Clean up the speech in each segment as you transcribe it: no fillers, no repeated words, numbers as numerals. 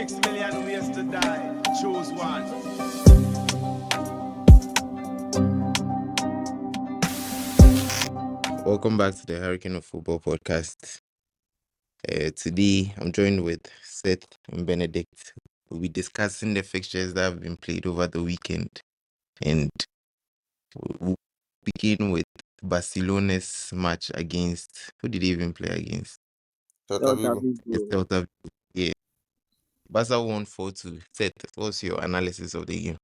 6 million ways to die. Choose one. Welcome back to the Hurricane of Football podcast. Today, I'm joined with Seth and Benedict. We'll be discussing the fixtures that have been played over the weekend, and we'll begin with Barcelona's match against who did they even play against? Celta Celta Vigo. It's Vigo. Celta. Yeah, Barca won 4-2. Seth, what's your analysis of the game?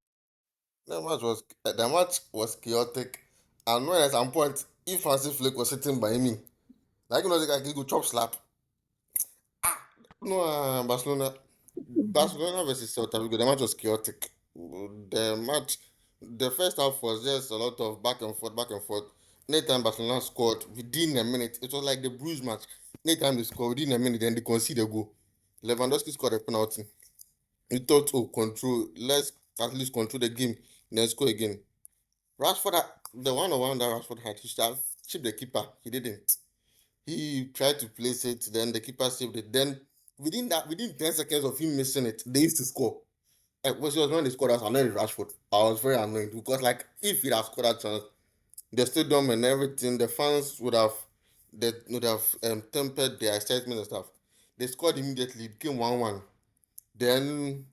The match was chaotic. And when at some point, if Francis Flake was sitting by me, like you know, like he go chop slap. No, Barcelona versus Celta Vigo. The match was chaotic. The first half was just a lot of back and forth, back and forth. Anytime Barcelona scored within a minute, it was like the Bruges match. Anytime they scored within a minute, then they concede a goal. Lewandowski scored a penalty. He thought, let's at least control the game, then score again. Rashford, the one-on-one that Rashford had, he should have chipped the keeper. He didn't. He tried to place it, then the keeper saved it. Then within 10 seconds of him missing it, they used to score. Which was when they scored, I was annoyed with Rashford. I was very annoyed because, like, if he'd have scored that chance, the stadium and everything, the fans would have tempered their excitement and stuff. They scored immediately, it became 1-1. Then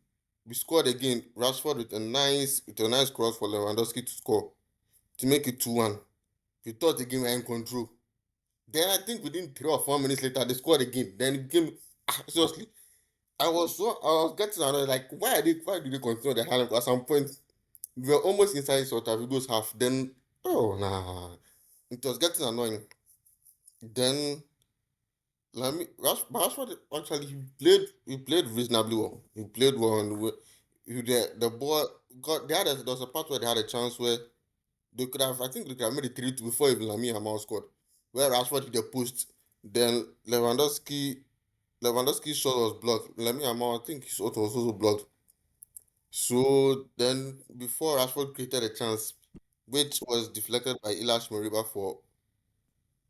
we scored again. Rashford with a nice cross for Lewandowski to score to make it 2-1. We thought the game were in control. Then I think within 3 or 4 minutes later they scored again. Then it became seriously. I was getting annoyed, like why did they continue the hand? At some point we were almost inside Celta Vigo's half. Then it was getting annoying. Then Rashford actually he played reasonably well. He played well on the way. The ball there was a part where they had a chance where they could have, I think they could have made it 3-2 before even Lamine Yamal scored. Where Rashford hit the post, then Lewandowski's shot was blocked. Lamine Yamal, I think his shot was also blocked. So then before Rashford created a chance, which was deflected by Ilash Moriba for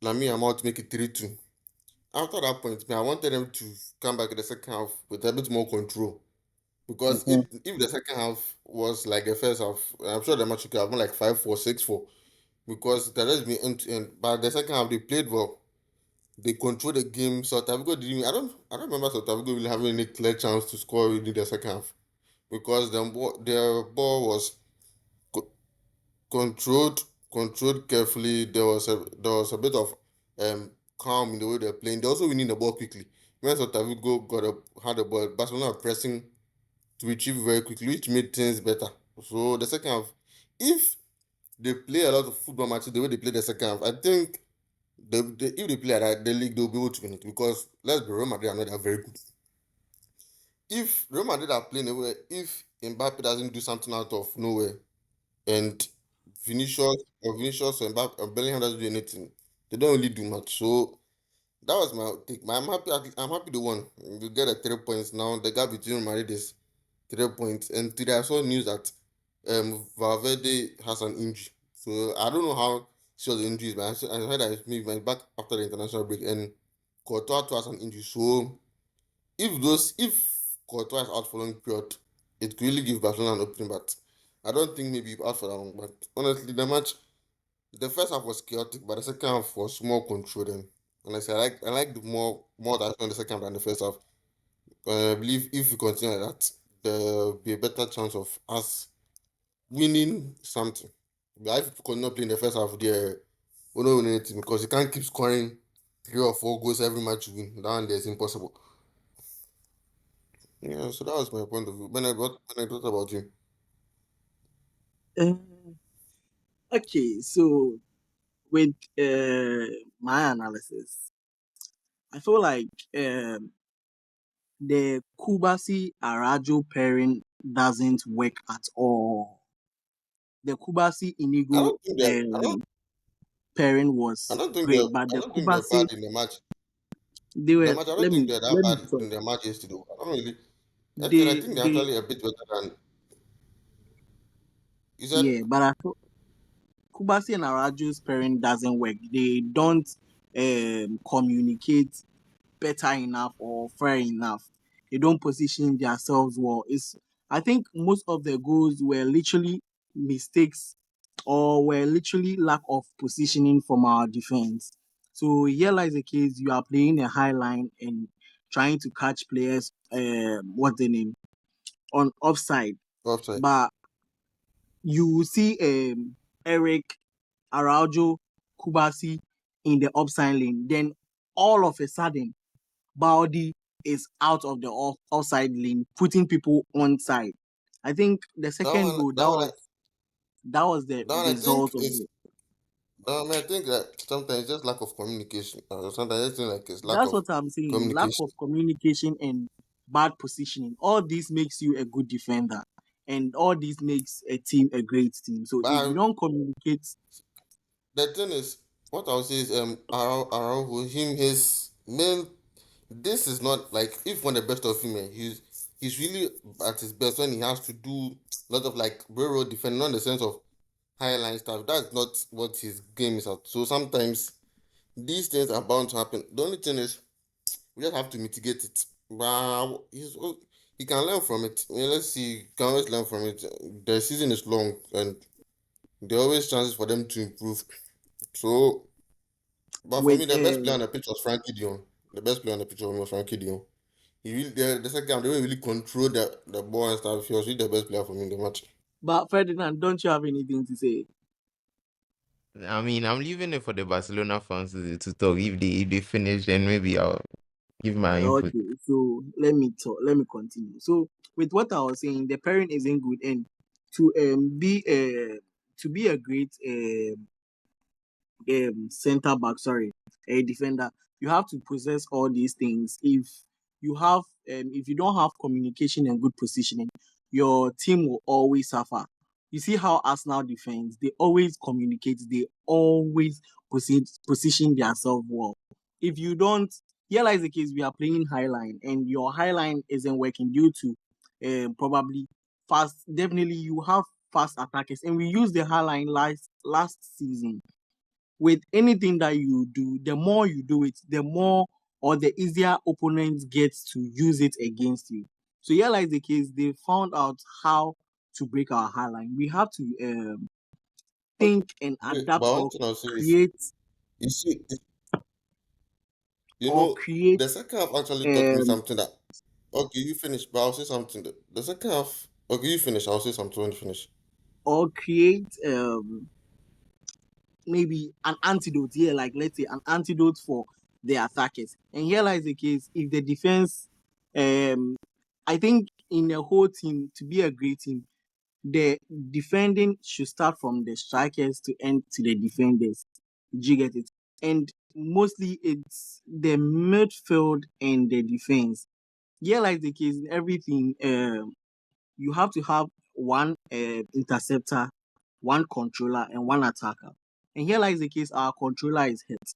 Lamine Yamal to make it 3-2. After that point, I wanted them to come back in the second half with a bit more control. Because if the second half was like the first half, I'm sure the match could have been like 5-4, 6-4. Because it has been end to end. But the second half they played well. They controlled the game. Celta Vigo didn't. I don't remember Celta Vigo really having any clear chance to score in the second half. Because their ball was co- controlled carefully. There was a bit of calm in the way they're playing. They also winning the ball quickly. When Celta Vigo had the ball, Barcelona pressing to retrieve very quickly, which made things better. So the second half, if they play a lot of football matches the way they play the second half, I think if they play at the league, they'll be able to win it. Because let's be Real Madrid are not that very good. If Real Madrid are playing away, if Mbappe doesn't do something out of nowhere, and Vinicius or Mbappe or Bellingham doesn't do anything, they don't really do much. So that was my take. I'm happy they won. We get the 3 points now. The gap between Real Madrid is 3 points. And today I saw news that Valverde has an injury. So I don't know how serious the injury is, but I heard that he's back after the international break. And Courtois too has an injury. So if Courtois is out for a long period, it could really give Barcelona an opening. But I don't think maybe he's out for that long. But honestly, the first half was chaotic, but the second half was more controlled. And honestly, I like the more that on the second half than the first half. I believe if we continue like that, there'll be a better chance of us winning something. But if we continue playing the first half, we're not winning anything because you can't keep scoring 3 or 4 goals every match you win. That one there is impossible. Yeah, so that was my point of view. When I thought about you. Okay, so with my analysis, I feel like the Cubarasi Araujo pairing doesn't work at all. The Cubarasi I Inigo don't think that pairing I was don't think great, that but I the don't think they're Cubarasi bad in the match. they The were match, I don't let think me they're that let me bad talk. in the match yesterday. I don't really. I They think they're they actually a bit better than you said. yeah, but I thought Cubarasi and Araujo's pairing doesn't work. They don't communicate better enough or fair enough. They don't position themselves well. I think most of the goals were literally mistakes or were literally lack of positioning from our defense. So here lies the case: you are playing a high line and trying to catch players. What's the name on offside, Offside. but you will see Eric, Araujo, Cubarasi in the offside lane. Then all of a sudden, Balde is out of the offside lane, putting people on side. I think the That second one, goal that was the that one I think result of is it. I think that sometimes it's just lack of communication. Sometimes I think like it's lack That's of what I'm saying. Lack communication. of communication and bad positioning. All this makes you a good defender. And all this makes a team a great team. So if you But don't communicate, the thing is, what I'll say is, Araujo, him, his main. This is not like if one the best of him, he's really at his best when he has to do a lot of like railroad defending, not in the sense of highline stuff. That's not what his game is at. So sometimes these things are bound to happen. The only thing is we just have to mitigate it. But he can learn from it. I mean, let's see, he can always learn from it. The season is long and there are always chances for them to improve. So, but for with me, the best player on the pitch was Frankie Dion. The best player on the pitch for me was Frankie Dion. He really, the second half, they didn't really control the ball and stuff. He was really the best player for me in the match. but Ferdinand, don't you have anything to say? I mean, I'm leaving it for the Barcelona fans to talk. If they finish, then maybe I'll give my input. Okay, so let me talk. Let me continue. So with what I was saying, the pairing isn't good, and to be a great center back, sorry, a defender, you have to possess all these things. If you don't have communication and good positioning, your team will always suffer. You see how Arsenal defends, they always communicate, they always position themselves well. If you don't, here lies the case: we are playing high line and your high line isn't working due to probably fast. Definitely you have fast attackers, and we used the high line last season. With anything that you do, the more you do it, the more or the easier opponent gets to use it against you. So here lies the case: they found out how to break our high line. We have to think and Okay, adapt but one or thing I'll say is, create you see, or create the second half actually taught me um something that, okay, you finish, but I'll say something. The second half, okay, you finish, I'll say something when you finish. or create maybe an antidote here, like let's say an antidote for the attackers. And here lies the case: if the defense, um, I think in a whole team to be a great team, the defending should start from the strikers to end to the defenders. Do you get it? And mostly it's the midfield and the defense. Here lies the case in everything. You have to have one interceptor, one controller, and one attacker. And here lies the case: our controller is hurt.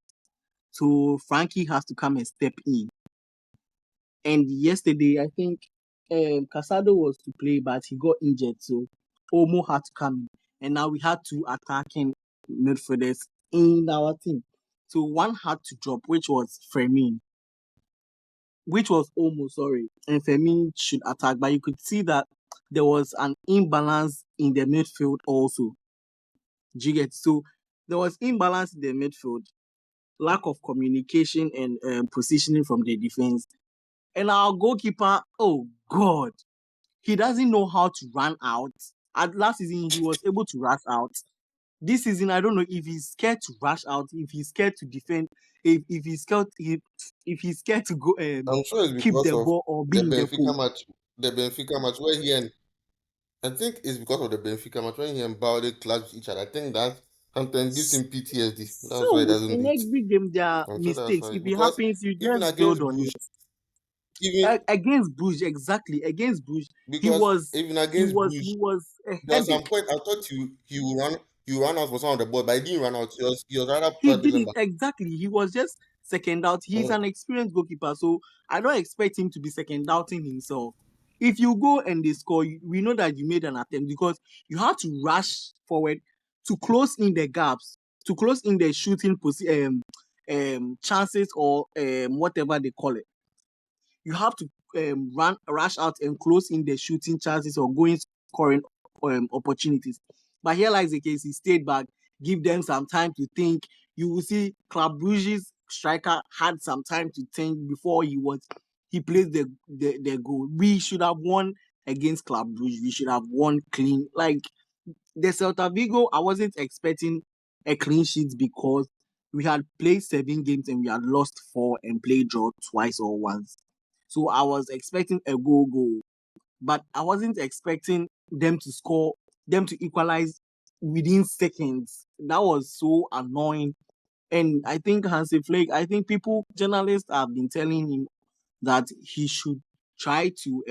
So Frankie has to come and step in. And yesterday, I think Casado was to play, but he got injured. So Omo had to come in. And now we had two attacking midfielders in our team. So one had to drop, which was Fermin, which was Omo, sorry. And Fermin should attack. But you could see that there was an imbalance in the midfield also. Do you get? So there was imbalance in the midfield, lack of communication and positioning from the defense. And our goalkeeper, oh God, he doesn't know how to run out. At last season, he was able to rush out. This season, I don't know if he's scared to rush out, if he's scared to defend, if he's scared, if he's scared to go I'm sure it's keep because the of ball or be the in the Benfica post. match, the Benfica match where he and I think it's because of the Benfica match when he and Balde clash each other. I think that sometimes gives him PTSD. That's why he So doesn't do in it. every game, there are I'm sure that's mistakes. why. If it Because happens, you even just build against on it. Bruges, even Against Bruges, exactly against Bruges, he because was even he against was he Bruges, was a there was some headache. point I thought you ran out for some of the ball, but he didn't run out. He was rather He paddling didn't back. exactly. He was just second out. He's Uh, an experienced goalkeeper, so I don't expect him to be second outing himself. If you go and they score, we know that you made an attempt because you have to rush forward to close in the gaps, to close in the shooting chances or whatever they call it. You have to rush out and close in the shooting chances or going scoring opportunities. But here lies the case, he stayed back, give them some time to think. You will see Club Brugge's striker had some time to think before he placed the goal. We should have won against Club Brugge. We should have won clean. Like the Celta Vigo, I wasn't expecting a clean sheet because we had played 7 games and we had lost 4 and played draw twice or once. So I was expecting a goal, but I wasn't expecting them to equalize within seconds. That was so annoying. And I think Hansi Flick, journalists have been telling him that he should try to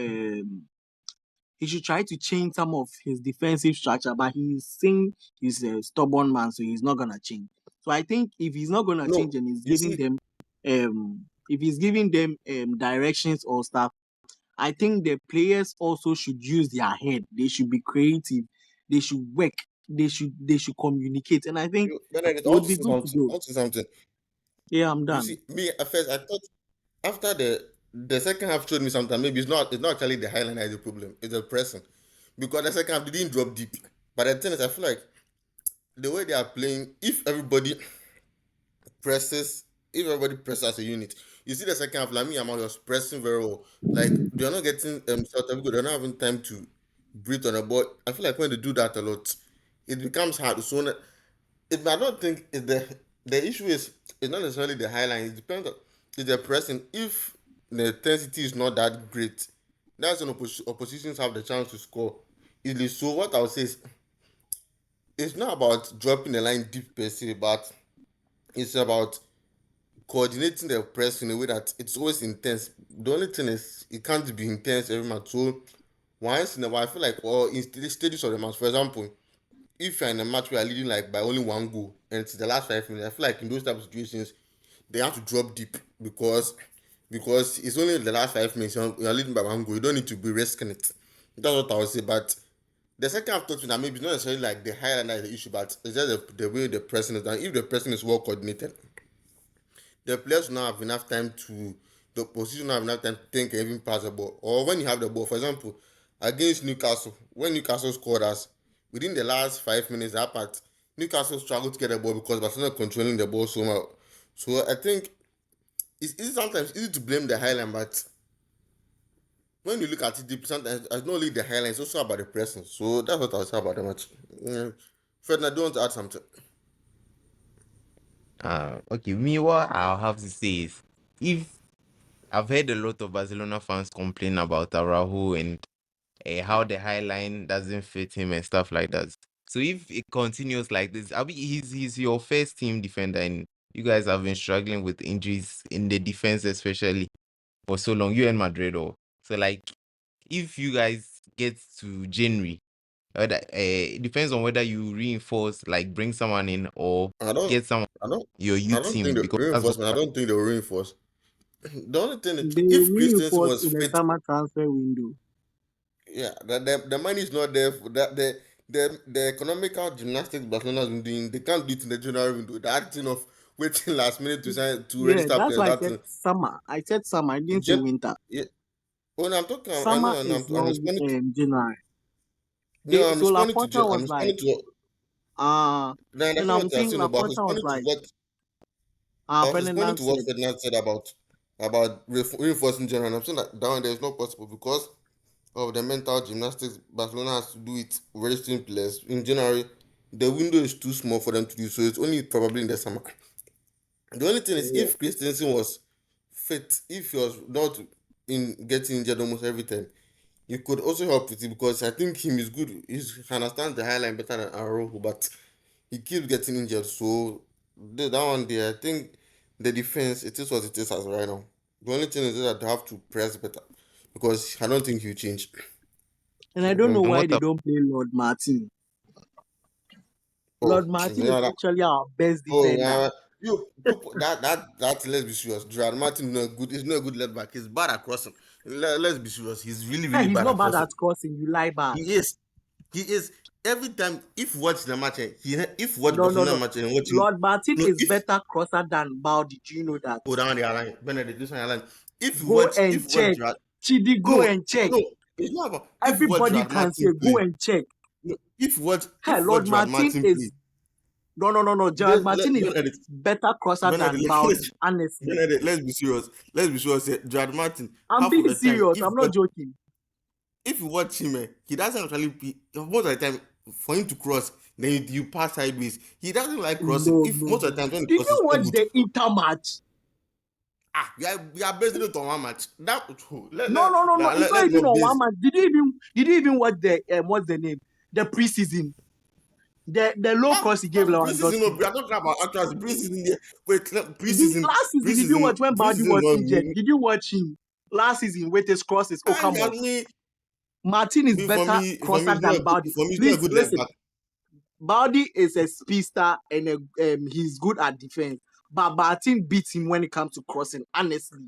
change some of his defensive structure, but he's saying he's a stubborn man, so he's not gonna change. So I think if he's not gonna No, change and you see, if he's giving them directions or stuff, I think the players also should use their head. They should be creative. They should work. They should communicate. And I think Benedict, it I want would to be say good to something. I do. want to say something. Yeah, I'm You done. see, me at first I thought after the second half showed me something. Maybe it's not actually the highline that is the problem. It's the pressing, because the second half they didn't drop deep. But the thing is, I feel like the way they are playing, presses, if everybody presses as a unit, you see the second half. Lami Yamal was pressing very well. Like they are not getting Celta Vigo. They're not having time to breathe on the ball. I feel like when they do that a lot, it becomes hard. So I don't think the issue is it's not necessarily the highline. It depends on if the pressing. If the intensity is not that great, that's when oppositions have the chance to score easily. So what I would say is it's not about dropping the line deep per se, but it's about coordinating the press in a way that it's always intense. The only thing is it can't be intense every match. So once in a while, I feel like, or in the stages of the match, for example, if you're in a match where you're leading like by only 1 goal and it's the last 5 minutes, I feel like in those type of situations they have to drop deep because it's only the last 5 minutes. You're leading by 1 goal. You don't need to be risking it. That's what I would say. But the second half taught me that maybe it's not necessarily like the highlight that is the issue, but it's just the way the pressing is done. If the pressing is well coordinated, the players will not have enough time to the opposition will not have enough time to think and even pass the ball. Or when you have the ball, for example, against Newcastle, when Newcastle scored us within the last 5 minutes, that part Newcastle struggled to get the ball because Barcelona controlling the ball so much. So I think it's sometimes easy to blame the highline, but when you look at it deep, sometimes it's not only the highline, it's also about the pressing. So that's what I'll say about the match. Yeah. Fred, do you want to add something? Okay, me, what I'll have to say is, if I've heard a lot of Barcelona fans complain about Araujo and how the high line doesn't fit him and stuff like that. So if it continues like this, I mean, he's your first team defender, and you guys have been struggling with injuries in the defense, especially for so long. You and Madrid, or so like, if you guys get to January, it depends on whether you reinforce, like bring someone in or I don't, get someone I don't, your I youth don't think team, the because that's what. reinforcement. I don't think they'll reinforce. The only thing is, They if Christensen reinforced was in the fit, summer transfer window. yeah, the money is not there. For that the economical gymnastics Barcelona has been doing, they can't do it in the January window. The acting of waiting last minute to sign to Yeah, register that's players. why I That said thing. summer. I said summer. I didn't say Gen, winter. yeah. When I'm talking, I Summer know, and is I'm not responding to. January. No, I'm So responding to. Laporta I'm was like, responding to what. then Then I know I'm what you're saying saying about. Laporta was Responding to like, what I was responding Ferdinand to what said, Ferdinand said about reinforcing general. And I'm saying that down there is not possible because of the mental gymnastics Barcelona has to do it registering players. In January, the window is too small for them to do, so it's only probably in the summer. The only thing is yeah. if Christensen was fit, if he was not in getting injured almost every time, you could also help with it because I think him is good. He understands the highline better than Araujo, but he keeps getting injured. So that one there, I think the defense it is what it is as right now. The only thing is that they have to press better because I don't think he'll change. And I So, don't know And why what they don't play Lord Martin. oh, Lord Martin is yeah, actually our best oh, defender. you that let's be serious. Gerard Martin is not good. He's not a good left back. He's bad at crossing. Let's be serious. He's really Hey, really he's bad not at bad crossing. at crossing. You lie bad. He is. He is. Every time, if you watch the match, if you watch No, no, Barcelona no. match and watch him, Lord Martin no, is if better crosser than Balde. Do you know that? go down the line, Benedict, this one line. Go and If you watch check. Gerard, Chidi, go and check. No, it's not about if what Everybody Gerard can say, Martin go play. and check. No, Hey, if what Lord Gerard Martin Martin is play. no. Gerard Martin is better crosser than Balde, honestly. Benedict, let's be serious. Let's be serious. Gerard Martin, I'm half of being the time, serious. I'm not joking. if you watch him, he doesn't actually most of the time for him to cross, then you pass sideways. He doesn't like crossing. Most of the time when he Did crosses, you watch the Inter match? we are basing it on one match. No. It's not even on one match. Did you even watch the what's the name? The preseason. The low cross he gave Lewandowski. Preseason, we are talking about actually preseason. Wait, preseason. Last season, did you watch when Balde was injured? Did you watch him last season with his crosses? Oh, come on. Martin is better crosser than Balde. Please listen. Balde is a speedster and he's good at defense. But Martin beats him when it comes to crossing, honestly.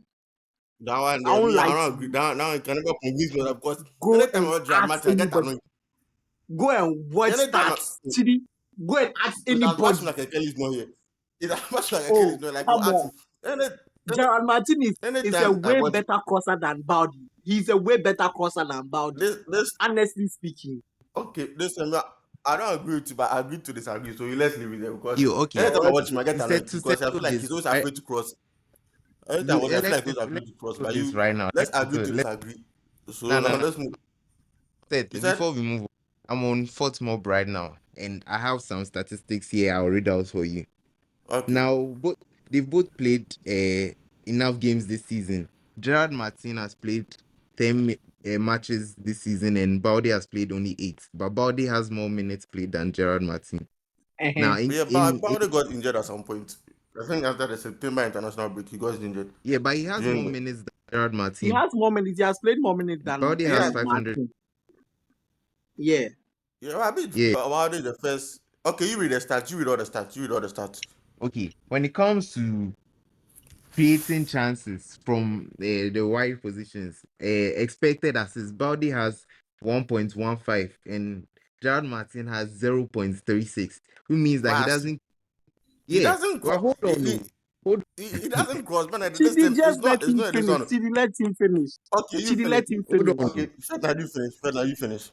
That one, I don't agree. That now you can never convince me because anytime I watch Gerard Martin, I get annoyed. Go and watch stats. Chidi, go and ask anybody. It's like Kelly's not here. It's much like Kelly's not like come on. Gerard Martin is a way better crosser than Balde. He's a way better crosser than Balde. Honestly speaking. Okay, listen, I don't agree with you, but I agree to disagree. So let's leave it there because okay. Anytime I watch him, I get annoyed because I feel like he's always afraid to cross. Anytime I feel like he's afraid to cross. But you right now, let's agree to disagree. So let's move. Before we move on, I'm on Fortmob right now, and I have some statistics here. I'll read out for you. Okay. Now, they've both played enough games this season. Gerard Martin has played 10 matches this season, and Balde has played only 8. But Balde has more minutes played than Gerard Martin. Now, Balde got injured at some point. I think after the September international break, he got injured. Yeah, but he has more minutes than Gerard Martin. He has more minutes. He has played more minutes than Balde has 500. Martin. Yeah. Balde the first. Okay, you read the stats. You read all the stats. Okay, when it comes to creating chances from the wide positions, expected assists, Balde has 1.15 and Gerard Martin has 0.36, which means that he doesn't. He doesn't. Well, hold on. He doesn't cross. Man, Chidi, just let him finish. Chidi, let him finish. Okay, Chidi, let him finish. Okay, you finish.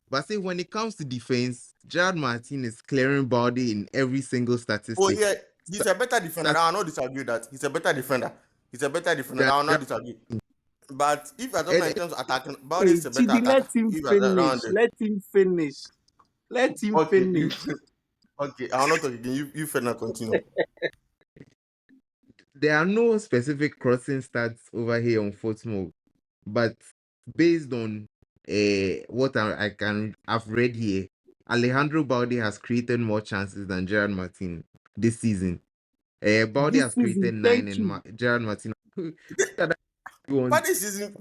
But say when it comes to defense, Gerard Martin is clearing Balde in every single statistic. Oh yeah, he's a better defender. I will not disagree that he's a better defender. I will not disagree. But if you're talking in terms of attacking, Balde is a better attacker. Let him finish. Okay, I will not talk again. You further continue. There are no specific crossing stats over here on Fortmob, but based on what I've read here, Alejandro Balde has created more chances than Gerard Martin this season. Balde has created 9 and Gerard Martin. But this season,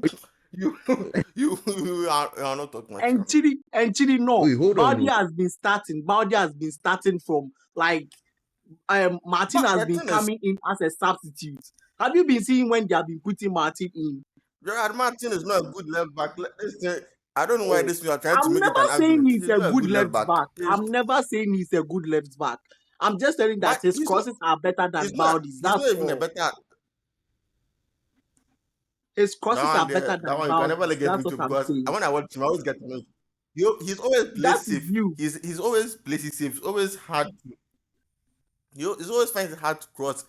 you are not talking much. And Chidi, no. Wait, Balde has been starting from like Martin has been coming in as a substitute. Have you been seeing when they have been putting Martin in? Gerard Martin is not a good left back. I don't know why this you are trying to make it an I'm never saying argument. he's a good left back. I'm never saying he's a good left back. I'm just saying that his crosses are better than Balde's. That's not even a better. His crosses are better than Balde's. You can never get into because when I watch him, I always get to know. He's always plays safe. He's always plays safe. He's always hard. He's always finds it hard to cross.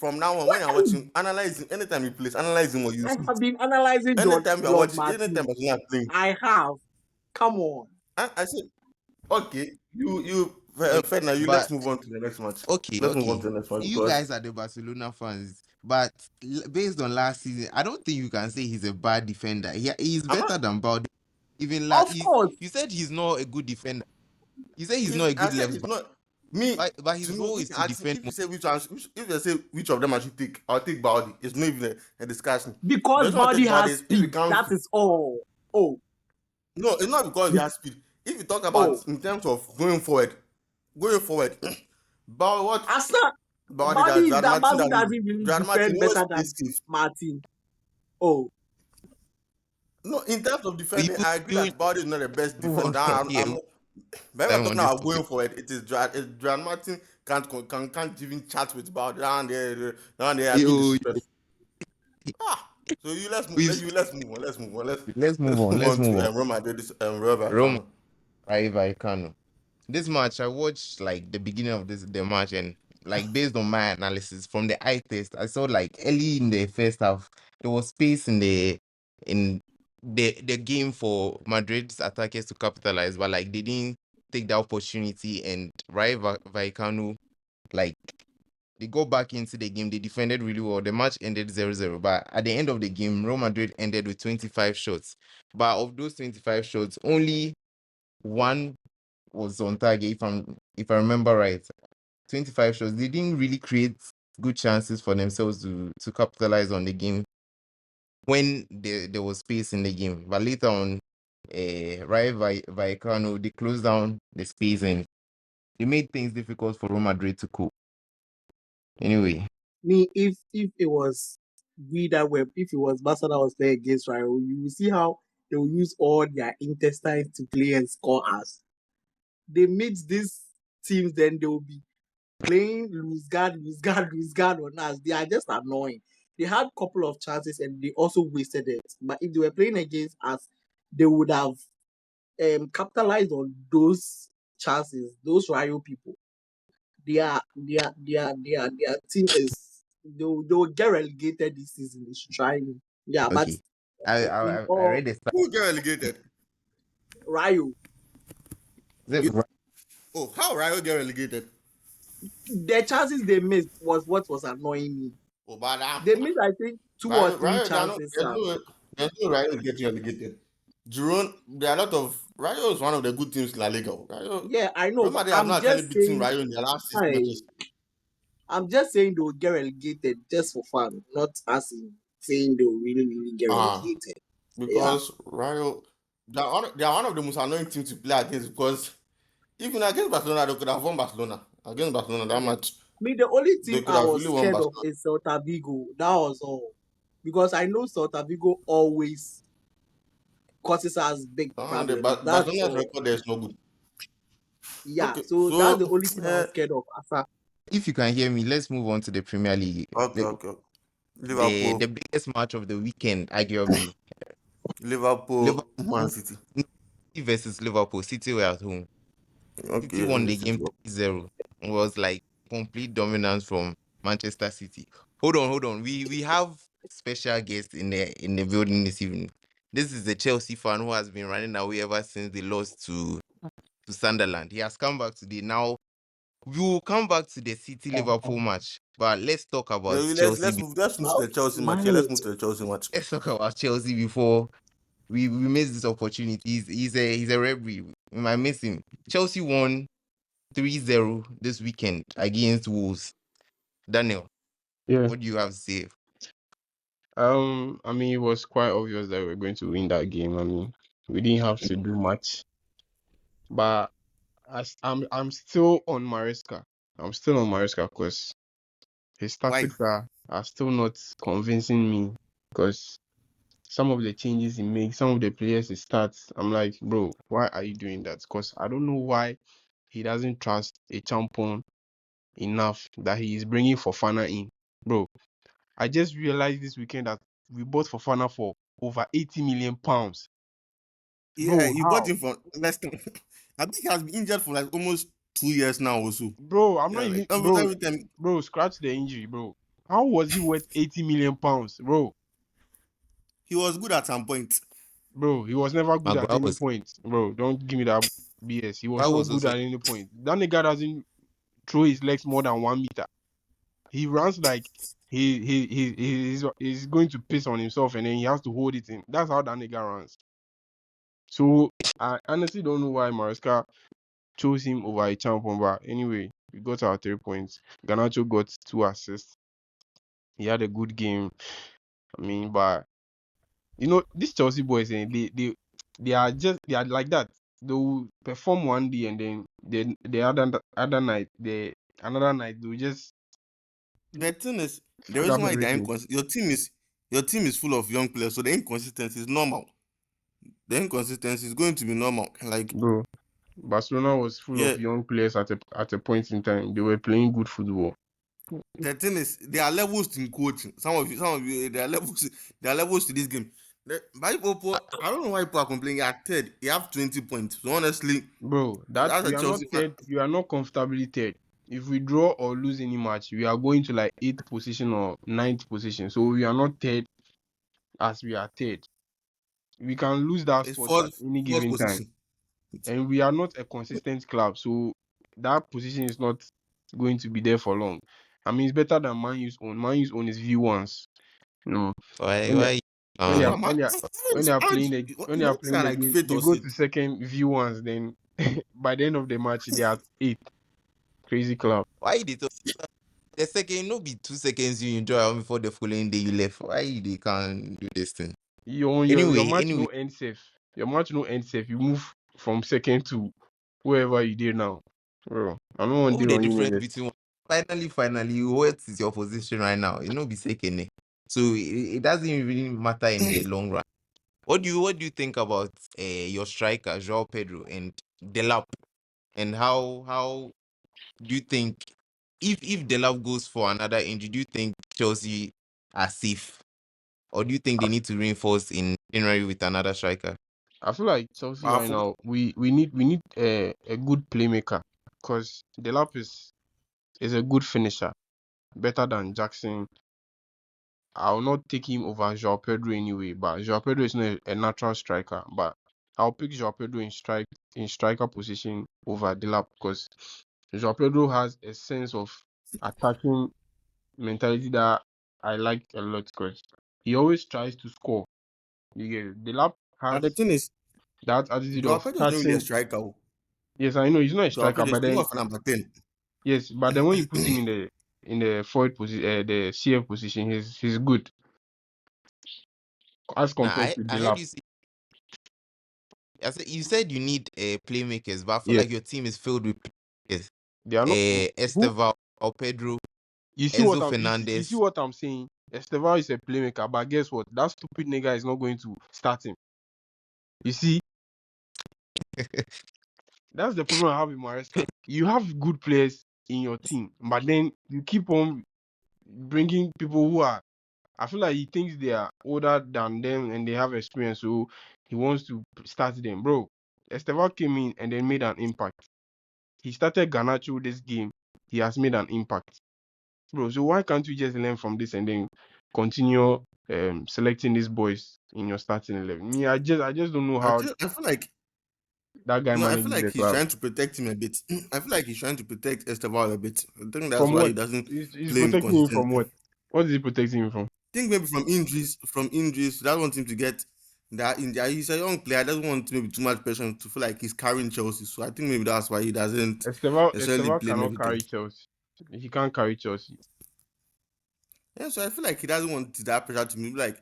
From now on, when you're watching, analyze him. Anytime he plays, analyze him or use him. I've been analyzing anytime you're watching, anytime you're playing. I have. Come on. I said, okay, Fedna, let's move on to the next match. Okay, let's move on to the next match. You guys are the Barcelona fans, but based on last season, I don't think you can say he's a bad defender. He's better than Balde. Even last, you said he's not a good defender. You say he's not a good left back. But he's always to defend. If you say which of them I should take, I'll take Balde. It's not even a discussion. Because Balde has speed. That is all. Oh. No, it's not because he has speed. If you talk about in terms of going forward, but what? Balde doesn't really defend better than Martin. Oh. No, in terms of defending, I agree that Balde is not the best defender. But we're talking about going forward. It is Gerard Martin can't even chat with Balde. So you let's We've let's move on. let's move Let's on. move Let's on move to on. Real Madrid. Real Roma, Vallecano. Rayo Vallecano. This match, I watched like the beginning of the match, and like based on my analysis from the eye test, I saw like early in the first half there was space in the game for Madrid's attackers to capitalize, but like they didn't take the opportunity, and Vallecano like they go back into the game. They defended really well. The match ended 0-0, but at the end of the game, Real Madrid ended with 25 shots. But of those 25 shots, only one was on target, if I remember right. 25 shots. They didn't really create good chances for themselves to capitalize on the game when there was space in the game. But later on, Rayo Vallecano, they closed down the space and they made things difficult for Real Madrid to cope. Anyway, Me, if it was we that were, if it was Barcelona that was playing against Rayo, you will see how they will use all their intestines to play and score us. They meet these teams, then they will be playing lose guard, lose guard on us. They are just annoying. They had a couple of chances and they also wasted it. But if they were playing against us, they would have capitalized on those chances. Those Rayo people, their team is they will get relegated this season. They should try. Yeah, but okay. I in I, I all read the stat. Who get relegated? Rayo, Is it You, how Rayo get relegated? the chances they missed was what was annoying me. Oh, but They missed, I think, two or three Rayo, chances. there's no Rayo getting relegated. Girona, there are a lot of Rayo is one of the good teams in La Liga. Rayo, Yeah, I know, Real but Madrid have not actually beaten Rayo in their last 6 I, matches. I'm just saying they will get relegated just for fun, not as in saying they will really get Ah, relegated. Yeah, because Rayo, they are one of the most annoying teams to play against because even against Barcelona, they could have won Barcelona. Against Barcelona, that match, I mean the only they team could I have was really won scared of Barcelona. is Celta Vigo. That was all, because I know Celta Vigo always causes us big problems. That's Barcelona's all. record there is no good. Yeah, Okay, so that's so the only team I was scared of. Asa. if you can hear me, let's move on to the Premier League. okay, The okay. the, Liverpool, the biggest match of the weekend, arguably. Liverpool, Man Liverpool City. versus Liverpool. City were at home. City Okay, won the this is game 3-0. It was like complete dominance from Manchester City. Hold on. We have special guests in the building this evening. This is the Chelsea fan who has been running away ever since they lost to Sunderland. He has come back today. Now we will come back to the City Liverpool match, but let's talk about Chelsea. let's move to the Chelsea match. Yeah, let's move to the Chelsea match. Let's talk about Chelsea before we miss this opportunity. He's a referee. We might miss him. Chelsea won 3-0 this weekend against Wolves. Daniel, Yeah. what do you have to say? I mean, it was quite obvious that we were going to win that game. I mean, we didn't have to do much, but I'm still on Maresca. I'm still on Maresca because his Why? tactics are still not convincing me. Because some of the changes he makes, some of the players he starts, I'm like, bro, why are you doing that? Because I don't know why he doesn't trust a champion enough that he is bringing Fofana in, bro. I just realized this weekend that we bought Fofana for over 80 million pounds. Yeah, Bro, you bought how? him for less than. I think he has been injured for like almost 2 years now or so. Bro, I'm Yeah, not like even bro, every time bro, scratch the injury, bro. How was he worth 80 million pounds? he was good at some point. Bro, he was never good at Maguire any was point. Bro, don't give me that BS. He was Maguire not was good also at any point. That nigga doesn't throw his legs more than 1 meter. He runs like he's going to piss on himself and then he has to hold it in. That's how that nigga runs. So I honestly don't know why Maresca chose him over a champion. But anyway, we got our 3 points. Garnacho got 2 assists. He had a good game. I mean, but these Chelsea boys, they are like that. They will perform one day and then the other night, another night they will just The thing is, the fuck reason up why they're everything. inconsistent, your team is full of young players, so the inconsistency is normal. The inconsistency is going to be normal. Like, Bro, Barcelona was full yeah, of young players at a point in time. They were playing good football. The thing is, there are levels in coaching. Some of you, there are levels to this game. By people, I don't know why people are complaining. You are third. You have 20 points. So honestly, Bro, that that's a we are not Chelsea fan. third. You are not comfortably third. If we draw or lose any match, we are going to like 8th position or 9th position. So we are not third as we are third. We can lose that It's spot at any fourth given time. position. And we are not a consistent club. So that position is not going to be there for long. I mean, it's better than Man U's own. Man U's own is V1s. You know, when they Why when they No, are man, when they are when they are playing the when you they are don't say playing the like game, fate they or go shit. to second V1s. Then by the end of the match, they are 8th. Crazy club. they talk the second no be 2 seconds you enjoy before the following day you left? Why they can't do this thing? Your Anyway, match no end safe. Your match no end safe. You move from second to wherever you did now. Bro, I don't want what to be deal the on you difference niggas. between finally what is your position right now? You know be second. So it doesn't really matter in the long run. What do you think about your striker João Pedro and Delap, and how do you think if Delap goes for another injury, do you think Chelsea are safe, or do you think they need to reinforce in January with another striker? I feel like Chelsea right Powerful. now we need a good playmaker because Delap is a good finisher, better than Jackson. I'll not take him over João Pedro anyway, but João Pedro is not a natural striker. But I'll pick João Pedro in striker position over Delap because João Pedro has a sense of attacking mentality that I like a lot because he always tries to score. You get it. The lap And the has thing is, that attitude Joao of Pedro is not really a catching. striker. Oh. Yes, I know he's not a Joao striker, Pedro but is more then of a number 10. yes, but then when you put him in the forward position, the CF position, he's good as Now compared to I the heard lap. you say you said you need playmakers, but I feel Yes, like your team is filled with playmakers. they are not. Who Esteval, Pedro, you see what Enzo you see Fernandez. what I'm saying? Estevao is a playmaker, but guess what? That stupid nigga is not going to start him. You see, that's the problem I have with Maresca. You have good players in your team, but then you keep on bringing people who are. I feel like he thinks they are older than them and they have experience, so he wants to start them. Bro, Estevao came in and then made an impact. He started Garnacho this game. He has made an impact, bro. So why can't you just learn from this and then continue selecting these boys in your starting 11? Me, I just don't know how I feel like that guy no, I feel manages like the he's club. trying to protect him a bit. I feel like he's trying to protect Esteban a bit. I think that's From why he what? doesn't He's play him protecting him from consistently. what? What is he protecting him from? I think maybe from injuries. From injuries, he doesn't want him to get that injury. He's a young player. Doesn't want maybe too much pressure to feel like he's carrying Chelsea. So I think maybe that's why he doesn't necessarily Estevao play him cannot every time. carry Chelsea. He can't carry Chelsea. Yeah, so I feel like he doesn't want that pressure to be like.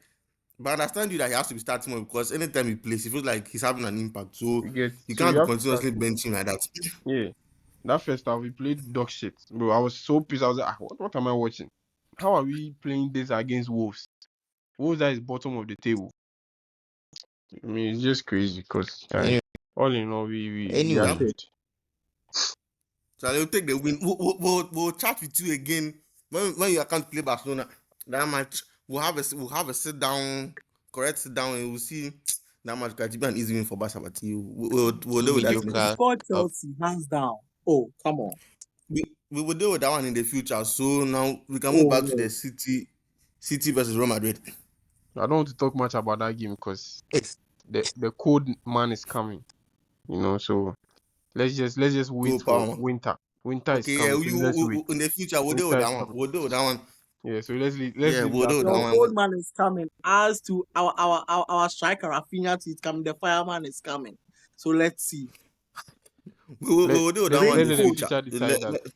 But I understand you that he has to be starting more because anytime he plays, he feels like he's having an impact. So You get he so you can't be have to start continuously him. benching like that. Yeah. That first half we played dog shit. Bro, I was so pissed. I was like, what am I watching? How are we playing this against Wolves? Wolves that is bottom of the table. I mean, it's just crazy because Anyway, all in all, we are Yep. anyway, third. So I'll take the win. We'll chat with you again when you can't play Barcelona. That match we'll have a sit down, correct sit down, and we'll see that match can be an easy win for Barca. But we'll two deal with that in the Chelsea mediocre future. scored club. Chelsea hands down. Oh, come on. We will deal with that one in the future. So now we can move Oh back to no. the City versus Real Madrid. I don't want to talk much about that game because Yes. the cold man is coming. So let's just wait Go for Palmer. winter. Winter is Okay, yeah, coming, so let's wait. in the future we'll deal with Winter that is one. coming. We'll deal with that one. Yeah, so let's Yeah, leave we'll that deal with for that Your now. one. cold man is coming. As to our striker Rafinha is coming, the fireman is coming. So let's see. Let We'll deal with that let one in Bring let the the cold. future. future decide that.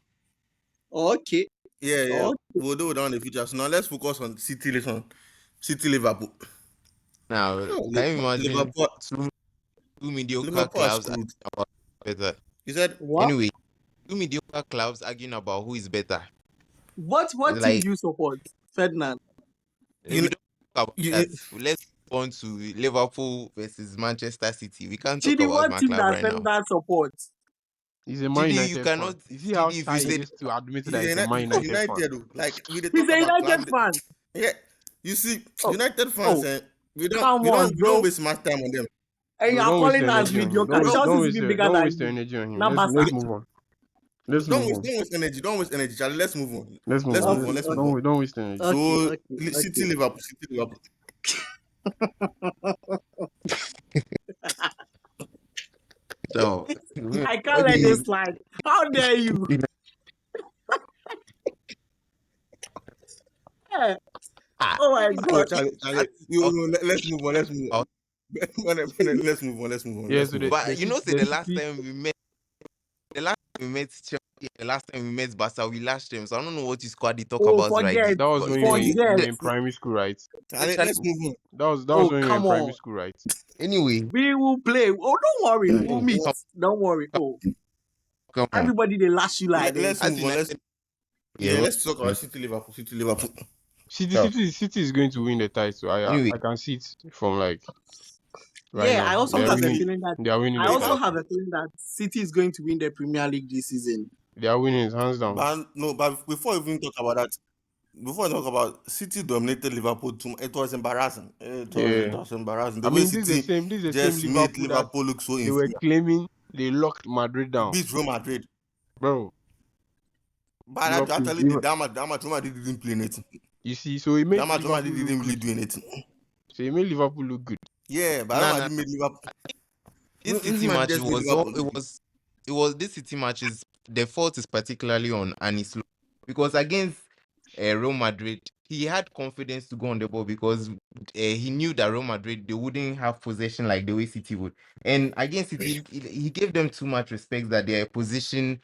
Okay. Yeah. Okay. We'll do that in the future. So now let's focus on City listen. City Liverpool. Now, Oh, can you imagine Liverpool two mediocre Liverpool are clubs screwed. arguing about who is better? You said What? Anyway, two mediocre clubs arguing about who is better. What It's team like do you support, Ferdinand? we you, don't talk about you, that. Let's go on to Liverpool versus Manchester City. We can't talk Chidi, about what my team club does right now. Ferdinand support? He's a Man Chidi, you United cannot. fan. You see how Chidi, if shy you he said is to admit He's that he's a Man United, United fan. United, oh. Like we dey He's talk a about United climb. fan. Yeah, you see, Oh, United fans, oh, we don't come we on, don't we don't bro. waste much time on them. And you Bro, are don't waste calling your us energy on him. mediocre. Chelsea is even bigger Don't than waste your you. energy on him. Nabasa. Let's move on. Let's move on. Don't waste energy. Don't waste energy, Charlie. Let's move on. Let's move Let's on. move on. Okay, Let's okay, move on. Don't waste energy. okay, So okay, City, okay. Liverpool, City, Liverpool. no. I can't What do let this you? slide. How dare you? Eh, Ah, oh my Oh, God. Charlie, I, let's move on. Let's move I, on. Let's move on. Let's move on. Yeah, Let's so move on. but you know, say the the last City, time we met, the last time we met Chelsea, the last time we met Barca, we lashed them. So I don't know what you squad they talk Oh, about right forget, this. that was But when you were anyway, in, forget. primary school, right? Charlie, Charlie, let's move on. That was Oh, when you were in come primary on. school, right? anyway, We will play. Oh, don't worry. We'll Oh, meet. come, Don't worry. Oh, come on. everybody they lash you like Let's this. As move on. United, Yeah, yeah. let's talk about City, Liverpool. City, Liverpool. So, City is going to win the title. anyway, I can see it from like right Yeah, I now. also They are have a Obviously, winning. feeling that They are winning I the also because have title. a feeling that City is going to win the Premier League this season. They are winning hands down. but no, but before we even talk about that, before I talk about City dominated Liverpool, it was embarrassing. It Yeah. was embarrassing. The I way mean, City this is the same just made Liverpool that Liverpool look so they were inferior. claiming they locked Madrid down, Beat Real Madrid. bro. But Liverpool, actually, that much Real Madrid didn't play anything. you see, so it That made much Real Madrid Liverpool look didn't really good. do anything. So it made Liverpool look good. Yeah, but Real nah, nah, Madrid made Liverpool. this Real City Madrid match just made was Liverpool all look good. it was this City match is the fault is particularly on Anis Lo, because against Real Madrid he had confidence to go on the ball because he knew that Real Madrid they wouldn't have possession like the way City would, and against City he gave them too much respect that they're a possession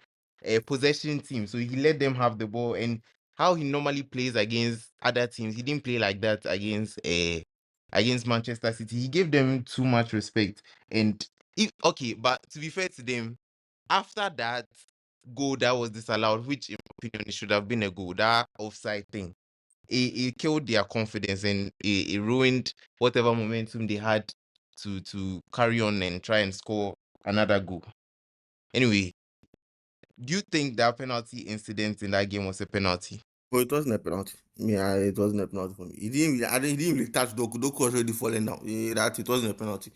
team, so he let them have the ball. And how he normally plays against other teams, he didn't play like that against Manchester City. He gave them too much respect. And okay, but to be fair to them, after that goal that was disallowed, which in my opinion it should have been a goal, that offside thing, it killed their confidence, and it ruined whatever momentum they had to carry on and try and score another goal. Anyway, do you think that penalty incident in that game was a penalty? But it wasn't a penalty. Yeah, it wasn't a penalty for me. He didn't really touch Doku. Doku was already falling down. That it wasn't a penalty.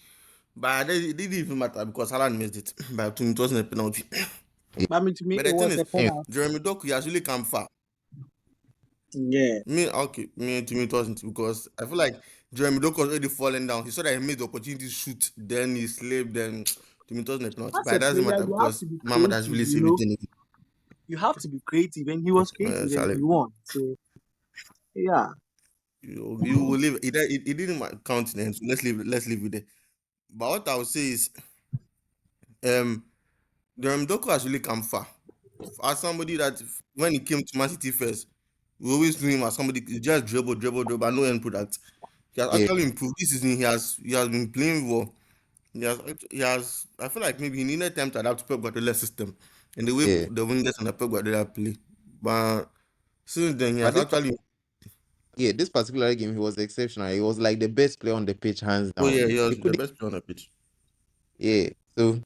But it didn't even matter because Alan missed it. But to me, it wasn't a penalty. But I mean, to me, But it the thing was a is, Anyway, penalty. Jeremy Doku, he has really come far. Yeah. To me, it wasn't because I feel like Jeremy Doku was already falling down. He saw that he made the opportunity to shoot, then he slipped, then to me, it wasn't a penalty. As But a it doesn't player, matter you have because to be Mama has creative, really you saved know. it. You have to be creative, and he was creative, and Charlie, he won. So, yeah. you will leave. It didn't count then. So let's leave it there. But what I would say is, Jeremy Doku has really come far. As somebody that when he came to Man City first, we always knew him as somebody who just dribble, no end product. He has yeah, actually improved this season. He has been playing well. He has. I feel like maybe he needed time to adapt to Pep Guardiola's system and the way yeah. the wingers and the Pep Guardiola play. But since then, he But has actually. this particular game, he was exceptional. He was like the best player on the pitch, hands Oh down. yeah, he He was the couldn't. best player on the pitch. Yeah. So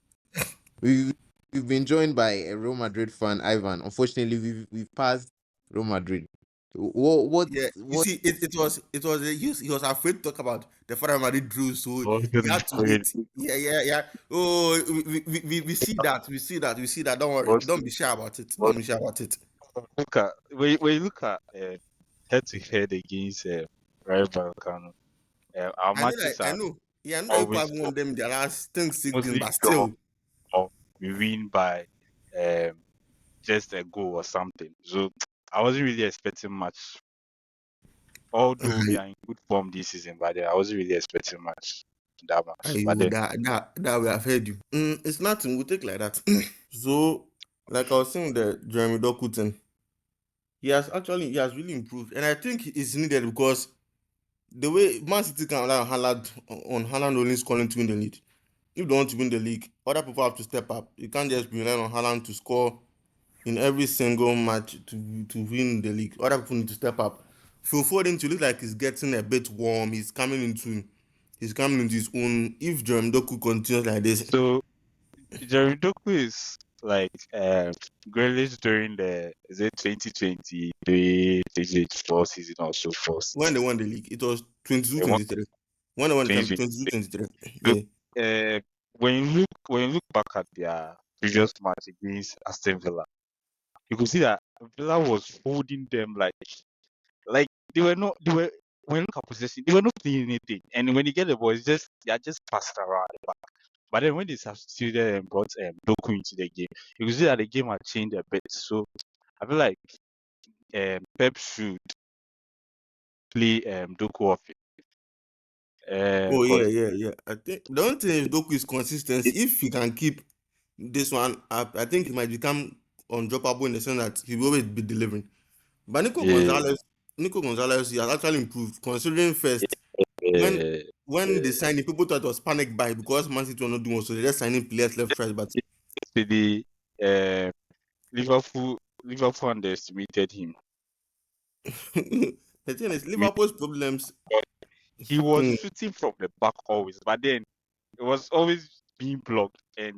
we we've been joined by a Real Madrid fan, Ivan. Unfortunately, we've passed Real Madrid. Yeah, you What? see, he was afraid to talk about the Father Madrid drew, so I was he gonna had to say, wait. Yeah. Oh, we see that, we see that. Don't worry, but don't be shy about it. but Don't be shy about it. look at when you look at head to head against Rayo Vallecano, our matches I are know. Yeah, I know people always have won them their last 6 games, mostly but draw still, or we win by just a goal or something. So I wasn't really expecting much. Although we are in good form this season, but I wasn't really expecting much that much. But then that we have heard you. It's nothing. We'll take like that. So, like I was saying, the Jeremy Doku thing, he has really improved, and I think it's needed because the way Man City can rely on Haaland only scoring to win the league. If they want to win the league, other people have to step up. You can't just be relying on Haaland to score in every single match to win the league. Other people need to step up. Phil Foden to look like he's getting a bit warm. He's coming into his own. If Jeremy Doku continues like this, so Jerry Doku is like Grealish during the is it 2023 2024 season or so for When City. they won the league, it was 22 They won 23. When they won the champion, 22 2023. 23. So, Yeah. when you look back at their previous match against Aston Villa, you could see that Villa was holding them like they were when you look at possession, they were not playing anything. And when you get the ball, it's just they are just passing around the back. But then when they substituted and brought Doku into the game, you could see that the game had changed a bit. So I feel like Pep should play Doku off it. Oh yeah, Because yeah, yeah. I think the only thing is Doku is consistency. If he can keep this one up, I think he might become undroppable in the sense that he will always be delivering. But yeah, Nico Gonzalez, he has actually improved. Considering first when uh, when they signed him, people thought it was panic buy because Man City were not doing so. They just signing players left, right. But yesterday, Liverpool underestimated him. the thing is, Liverpool's problems. He was Hmm, shooting from the back always, but then it was always being blocked. And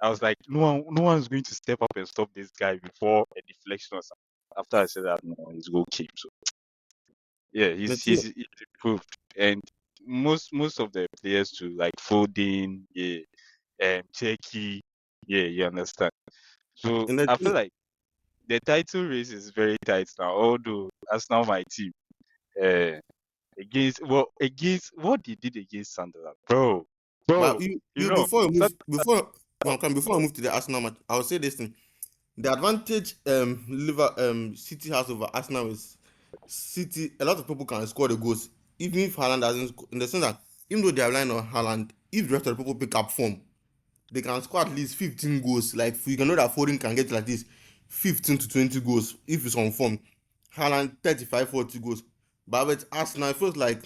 I was like, no one's going to step up and stop this guy before a deflection or something. After I said that, no, his goal came. So yeah, the he's thing, he's, he's improved. And most of the players too, like Foden, yeah, Turkey, yeah, you understand. So and the I feel thing, like the title race is very tight now. Although that's now my team. Uh, against what they did against Sunderland, bro, but bro. you You know, before you move Sunderland, before no, come before I move to the Arsenal match, I will say this thing. The advantage City has over Arsenal is City. A lot of people can score the goals, even if Haaland doesn't score. In the sense that even though they are relying on Haaland, if the rest of the people pick up form, they can score at least 15 goals. Like you can know that Foden can get like this 15 to 20 goals if it's on form. Haaland 35 40 goals. But with Arsenal, it feels like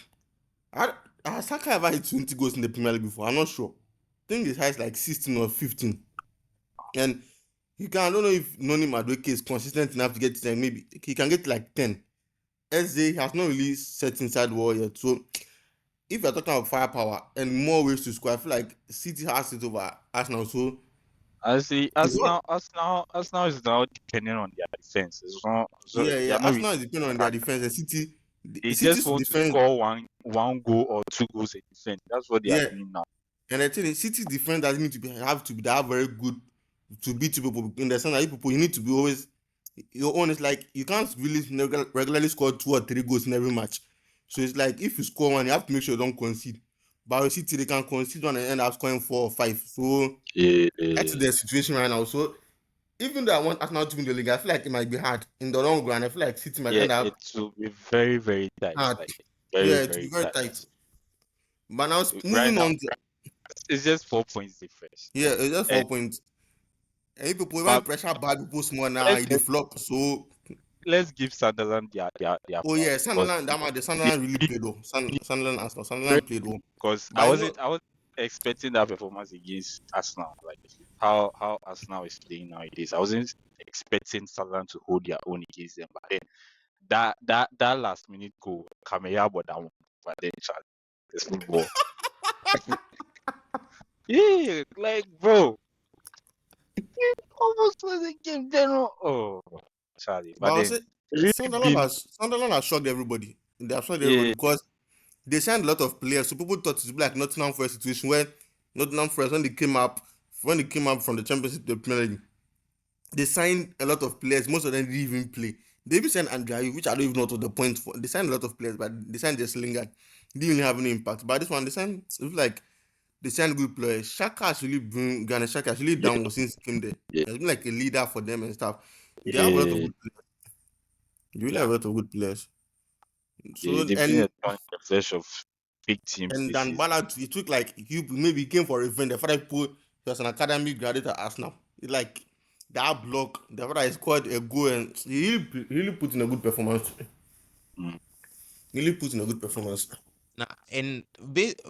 I, has Saka ever hit 20 goals in the Premier League before? I'm not sure. I think his highest like 16 or 15. And I don't know if Noni Madueke is consistent enough to get 10. Maybe he can get like 10. SJ has not really set inside the wall yet. So if you're talking about firepower and more ways to score, I feel like City has it over Arsenal. So I see. it's not. Arsenal is now depending on their defense. It's not, so Yeah, they yeah. are not really Arsenal is depending on their attack. defense. And City, They just City's want to defense, score one goal or two goals in defense. That's what they are yeah. doing now. And I tell you, City's defense doesn't need to be have to be that very good to beat people. In the sense that you people, you need to be always your own. Is like you can't really regularly score 2 or 3 goals in every match. So it's like if you score one, you have to make sure you don't concede. But with City, they can concede one and end up scoring 4 or 5. So Yeah, that's the situation right now. So even though I want Arsenal to win the league, I feel like it might be hard in the long run. I feel like City might yeah. end up It will be very, very tight. hard. Like very, Yeah, it will be very very tight. tight. But now Right moving now, on to it's just 4 points difference. yeah, it's just And 4 points. And if people when but pressure bad people small now, let's it flop. So let's give Sunderland their oh yeah, flowers because Sunderland that man, the they Sunderland really did played well. Sunderland Arsenal, very Sunderland played well. because But you know, I wasn't expecting that performance against Arsenal. Like how Arsenal is playing nowadays. I wasn't expecting Sunderland to hold their own against them. But then that last minute goal, Kamea but that one. But then it's football. Yeah, like bro. It almost was a game then. Oh Charlie. but But I'll then say really been Sunderland has shocked everybody. They have shocked everybody yeah, because they signed a lot of players. So people thought it would be like Nottingham Forest situation where Nottingham Forest when they came up from the Championship to the Premier League, they signed a lot of players. Most of them didn't even play. They even signed Andrew, which I don't even know what the point for. They signed a lot of players, but they signed Jesse Lingard. Didn't really have any impact. But this one, they signed. It was like they signed good players. Shaka actually bring Ghana Shaka actually yeah, down since he came there. yeah, He's been like a leader for them and stuff. They have a lot of yeah, good players. They really yeah. have a lot of good players. Yeah, So they've been a thorn in the flesh of big teams and this Dan season. Ballard, it took like he maybe came for revenge. The father put he was an academy graduate at Arsenal. It like that block, the father scored a goal and he really put in a good performance. Mm. He really put in a good performance. Now, and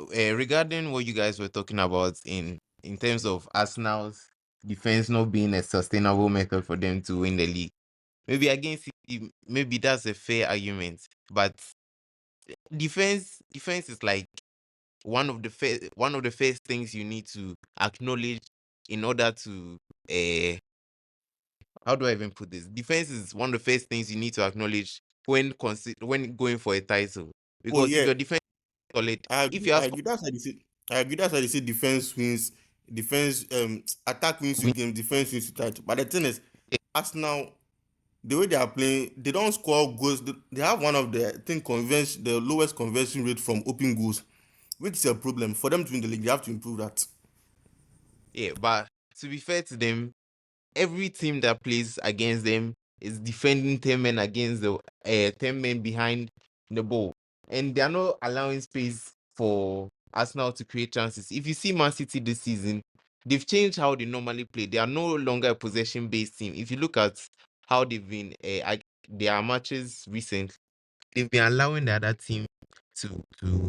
regarding what you guys were talking about in terms of Arsenal's defense not being a sustainable method for them to win the league, maybe against City, maybe that's a fair argument. But defense is like one of the first things you need to acknowledge in order to how do I even put this? Defense is one of the first things you need to acknowledge when going for a title. Oh Because if yeah, your defense is solid, I if agree. you I have agree. That's how they say. I agree. That's how they say defense wins. Defense attack wins you win, game. Defense wins you title. But the thing is, Arsenal, the way they are playing, they don't score goals. They have one of the I think the lowest conversion rate from open goals, which is a problem for them to win the league. They have to improve that. yeah, but to be fair to them, every team that plays against them is defending 10 men against the 10 men behind the ball. And they are not allowing space for Arsenal to create chances. If you see Man City this season, they've changed how they normally play. They are no longer a possession-based team. If you look at how they've been, their matches recently, they've been allowing the other team to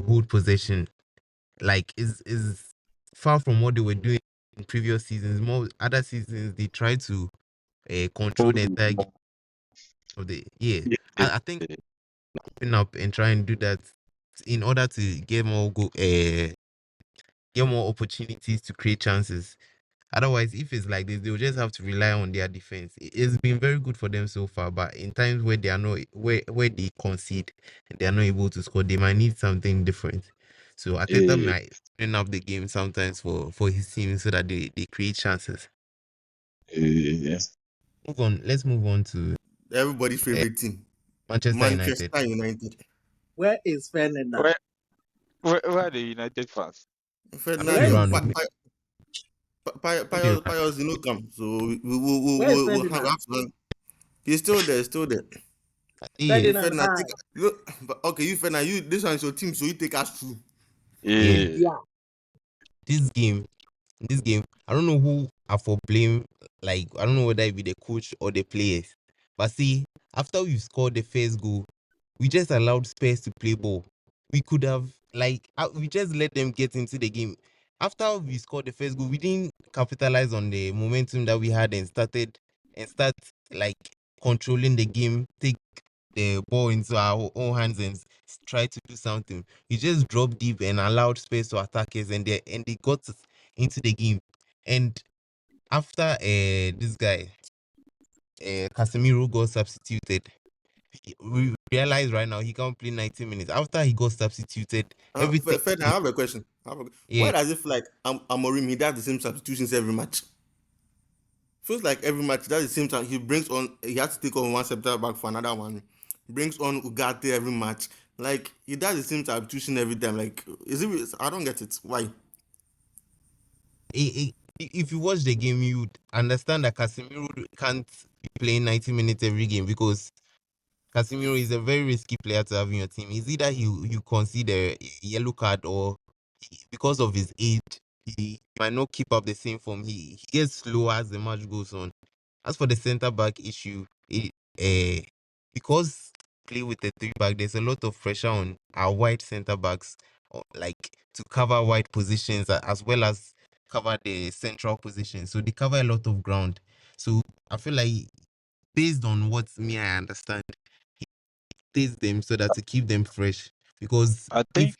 hold possession. Like is far from what they were doing in previous seasons. More other seasons they try to control the entire game of the yeah. Yeah, I think open up and try and do that in order to get more opportunities to create chances. Otherwise, if it's like this, they'll just have to rely on their defense. It's been very good for them so far, but in times where they are not where they concede and they are not able to score, they might need something different. So Ateta yeah, might turn up the game sometimes for his team so that they create chances. yeah. Move on. Let's move on to Everybody's uh, favorite team, Manchester United. Manchester United. Where is Fernanda? Where are the United fans? I know Where they Ferdinand, is round. I know they round. Pius did not come, so where is we'll have Ferdinand? to. He's still there, still there. Yeah, You Ferdinand, Ferdinand, hi. take you, but okay. You Ferdinand, you this one is your team, so you take us through. yeah. Yeah, Yeah. This game this game, I don't know who are for blame. Like, I don't know whether it be the coach or the players. But see, after we scored the first goal, we just allowed Spurs to play ball. We could have, we just let them get into the game. After we scored the first goal, we didn't capitalize on the momentum that we had and start like controlling the game, take the ball into our own hands and try to do something. We just dropped deep and allowed space to attackers, and they got into the game. And after this guy Casemiro got substituted, we realize right now he can't play 90 minutes. After he got substituted, everything Ferdinand, I have a question. Why yeah, does it feel like Amorim, he does the same substitutions every match? Feels like every match he does the same time. He has to take on one center back for another one. Brings on Ugarte every match. Like he does the same substitution every time. Like is it? I don't get it. Why? if you watch the game, you'd understand that Casemiro can't be playing 90 minutes every game because Casemiro is a very risky player to have in your team. It's either you consider a yellow card or because of his age, he might not keep up the same form. He gets slower as the match goes on. As for the centre back issue, because play with the three back, there's a lot of pressure on our wide centre backs, like to cover wide positions as well as cover the central position. So they cover a lot of ground. So I feel like based on what me I understand, taste them so that to keep them fresh. Because I if think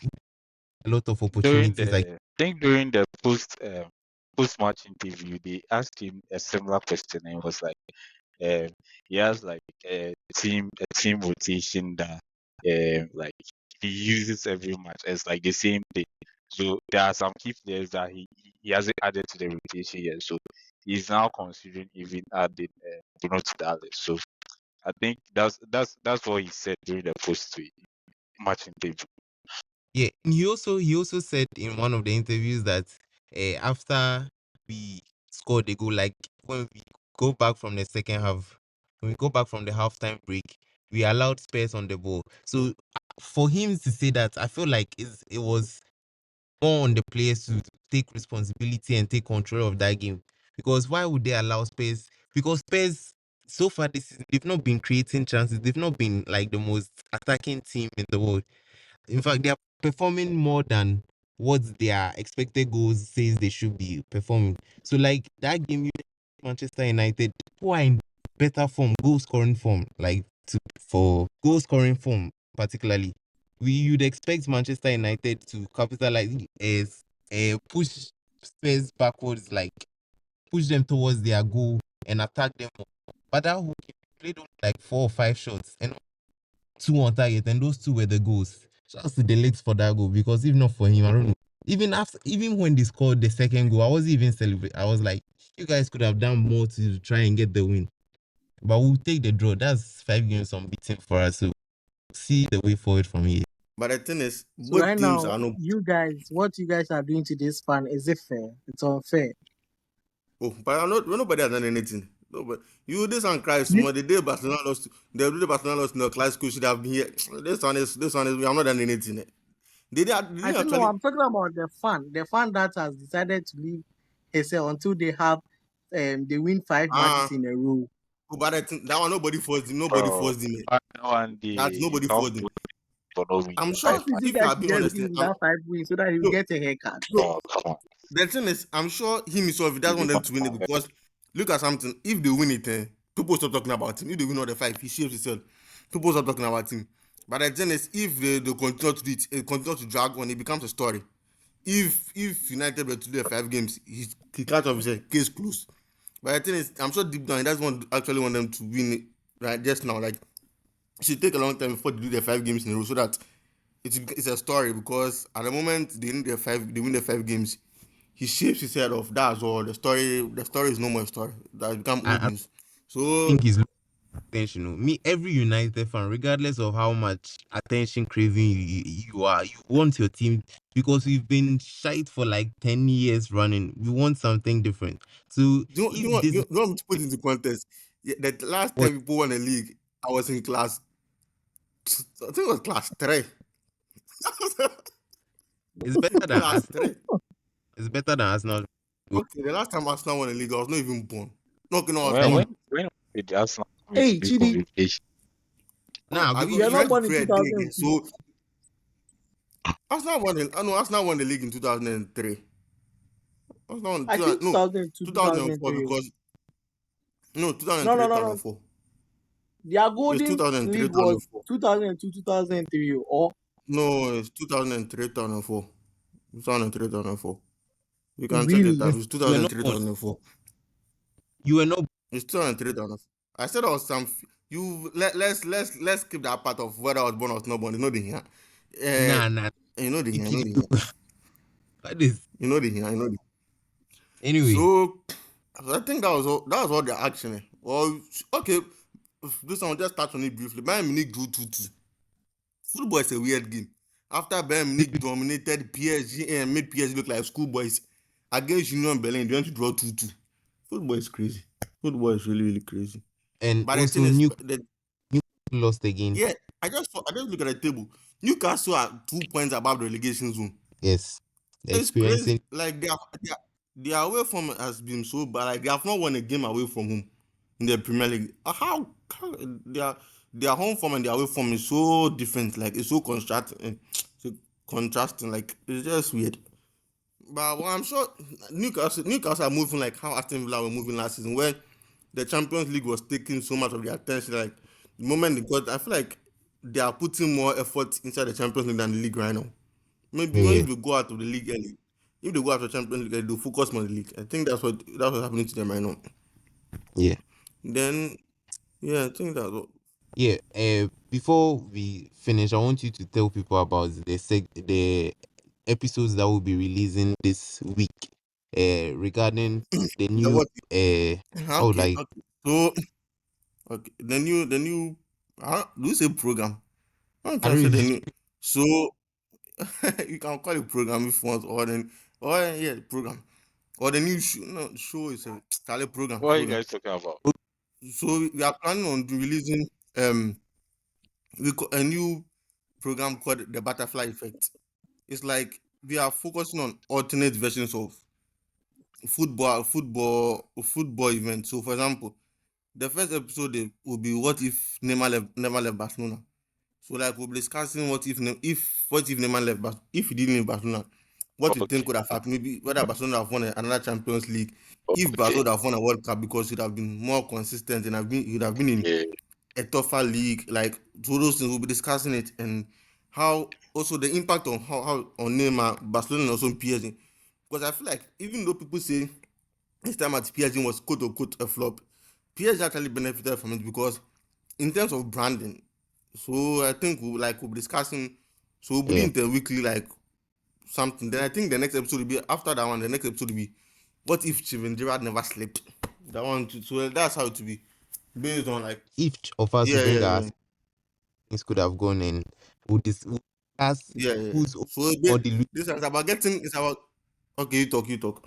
a lot of opportunities like during the post match interview, they asked him a similar question, and it was like, um, he has like a team rotation that like he uses every match. It's like the same thing. So there are some key players that he hasn't added to the rotation yet. So he's now considering even adding Bruno to that list. So I think that's what he said during the post match interview. yeah, and he also said in one of the interviews that after we scored the goal, like when we go back from the second half, when we go back from the halftime break, we allowed space on the ball. So for him to say that, I feel like it was more on the players to take responsibility and take control of that game. Because why would they allow Spurs? Because Spurs, so far this season, they've not been creating chances. They've not been like the most attacking team in the world. In fact, they are performing more than what their expected goals says they should be performing. So like that game, Manchester United, who are in better form, goal scoring form, like for goal scoring form particularly, you'd expect Manchester United to capitalize, push Spurs backwards like push them towards their goal and attack them more. But that whole game, he played only like 4 or 5 shots and 2 on target, and those 2 were the goals. Shouts to the legs for that goal, because if not for him, I don't know. Even when they scored the second goal, I wasn't even celebrating. I was like, you guys could have done more to try and get the win. But we'll take the draw. That's 5 games unbeaten for us. So see the way forward from here. But the thing is, So both right teams now, are no. you guys, what you guys are doing to this fan, is it fair? It's unfair. Oh, but I'm not. Nobody has done anything. No, but you this one cries You, more. The day Barcelona lost, the day Barcelona lost in the classical should have been here. This one is. We have not done anything. They I didn't don't know. actually. I'm talking about the fan that has decided to leave HL until they have, they win 5 matches Ah, in a row. but I think that one nobody forced him. Nobody Bro, forced him. one day That you nobody can't forced him. put for no win I'm the How sure five is match. you if you guys are to being just honest, give him that 5 wins so that he will no, get a haircut? no. Oh, come on. The thing is, I'm sure him himself he doesn't You want them to win it can't because look at something. If they win it, people stop talking about him. If they win all the 5, he shaves himself. People stop talking about him. But the thing is, if they continue to do it, continue to drag on, it becomes a story. If United were to do the 5 games, he can't obviously case closed. But the thing is, I'm sure deep down he doesn't actually want them to win it right just now. Like it should take a long time before they do the 5 games in a row so that it's a story because at the moment they win the 5 games, he shapes his head off. That's all. The story is no more a story. That's become old I news. So think he's losing attention. Oh. Me, every United fan, regardless of how much attention craving you are, you want your team, because we've been shite for like 10 years running. We want something different. So do you if want this do you want me to put into context? Yeah, the last was time people won a league, I was in class. I think it was class 3. it's better than Class Arsenal. 3. It's better than Arsenal. Okay, the last time Arsenal won a league, I was not even born. No, okay, no, I was When That born. was when did Arsenal come into Hey, this Chidi, conversation? Oh, now. you're if you not had to born in create a day again, 2002. so Arsenal won the league in 2003. Arsenal won, I think no, 2002, 2004 2003. because no No, 2003 no, no, no. 2004. Their It's golden 2003 league was 2004. 2002, 2003. Or No, it's 2003 2004. 2003 2004. You can check it really? out. Since It's you were not 2003 born, 2004. you were not. It's 2003 2004. I said I was some. You let's keep that part of whether I was born or not born. You know the here. Nah, nah. You know the here. You know It, the here. what is You know the here. You know the. anyway? So I think that was all the action. Well, okay. This one just touch on it briefly. Bayern Munich drew 2-2. Football is a weird game. After Bayern Munich dominated PSG and made PSG look like schoolboys against Union Berlin, they went to draw 2-2. Football is crazy. Football is really, really crazy. And But the thing also is, Newcastle lost again. yeah, I just look at the table. Newcastle are 2 points above the relegation zone. Yes, they're It's crazy. experiencing. Like their away form has been so bad. Like they have not won a game away from home in the Premier League. How their home form and their away form is so different. Like it's so contrasting. Like it's just weird. But well, I'm sure Newcastle are moving like how Aston Villa were moving last season, where the Champions League was taking so much of their attention. Like the moment they got, I feel like they are putting more effort inside the Champions League than the league right now. Maybe when Yeah, if they go out of the league early, if they go out of the Champions League, early, they'll focus more on the league. I think that's what's happening to them right now. yeah, Then yeah, I think that's what. yeah. Before we finish, I want you to tell people about the episodes that will be releasing this week. Regarding the The new what? how Okay, like okay. So okay, the new. Do you say program? I I can don't say the really new. So you can call it program if you want, or yeah, program, or the new show. No, show is a call it program, What are you program. guys talking about? So we are planning on releasing um a new program called the Butterfly Effect. It's like we are focusing on alternate versions of football events. So for example, the first episode will be what if Neymar left Barcelona. So like we'll be discussing what if Neymar left, but if he didn't leave Barcelona, what you think Okay, could have happened? Maybe whether Barcelona have won another Champions League, if okay, Barcelona have won a World Cup because he'd have been more consistent and he'd have been in okay. a tougher league. Like so those things we'll be discussing it and how also the impact on Neymar, Barcelona and also PSG. Because I feel like even though people say his time at PSG was quote unquote a flop. PSG actually benefited from it because in terms of branding, so I think we'll be discussing, so we'll be Yeah. in the weekly like something. Then I think the next episode will be after that one. The next episode will be what if Gerard never slept. That one too. So that's how it will be based on like Each of us will yeah bring yeah our yeah things could have gone and we'll ask yeah yeah. who's So more delusional. this is about getting. It's about okay. You talk.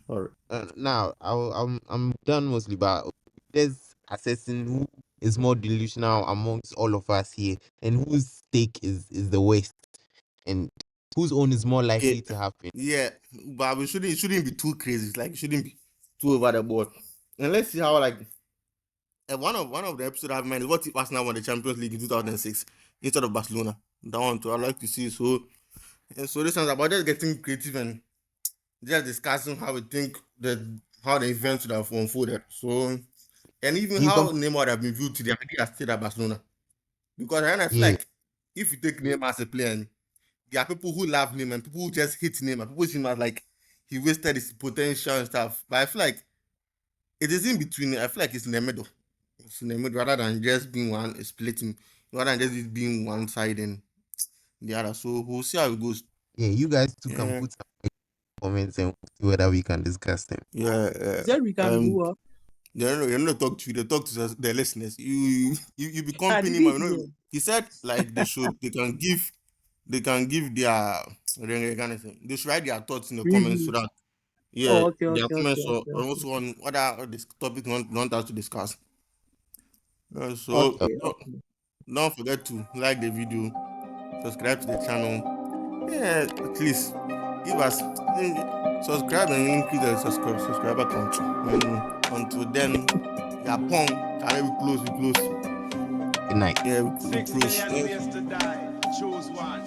Sorry. Now I'm done mostly, but there's assessing who is more delusional amongst all of us here and whose take is the worst and whose own is more Yeah, likely to happen. yeah, but it shouldn't be too crazy. Like it shouldn't be too over the board. And let's see how like one of the episodes I've mentioned is what if Arsenal won the Champions League in 2006 instead of Barcelona. That one too, I'd like to see. So and so this one's about just getting creative and just discussing how we think that how the events should have unfolded. So and even You how can Neymar would have been viewed today had he stayed at Barcelona. Because I feel yeah like if you take Neymar as a player, there are people who love him and people who just hate him and people see him as like he wasted his potential and stuff. But I feel like it is in between. I feel like it's in the middle. It's in the middle rather than just being one splitting, rather than just it being one side and the other. So we'll see how it goes. you guys too can Yeah, put some comments and see whether we can discuss them. yeah. Said we can do what? You're not talk to you. They talk to the listeners. You be I company. didn't You know, hear. he said like they can give their they should write their thoughts in the comments so Reviews. that yeah, Oh, okay, their okay, okay, comments okay, are also on what are this topic want us to discuss. So okay, don't, okay. don't forget to like the video, subscribe to the channel. Yeah, at least give us subscribe and increase the subscriber count. Until then, yeah, pong. Can we close? Good night. Yeah, we 6 close. million Yeah. ways to die. Choose one.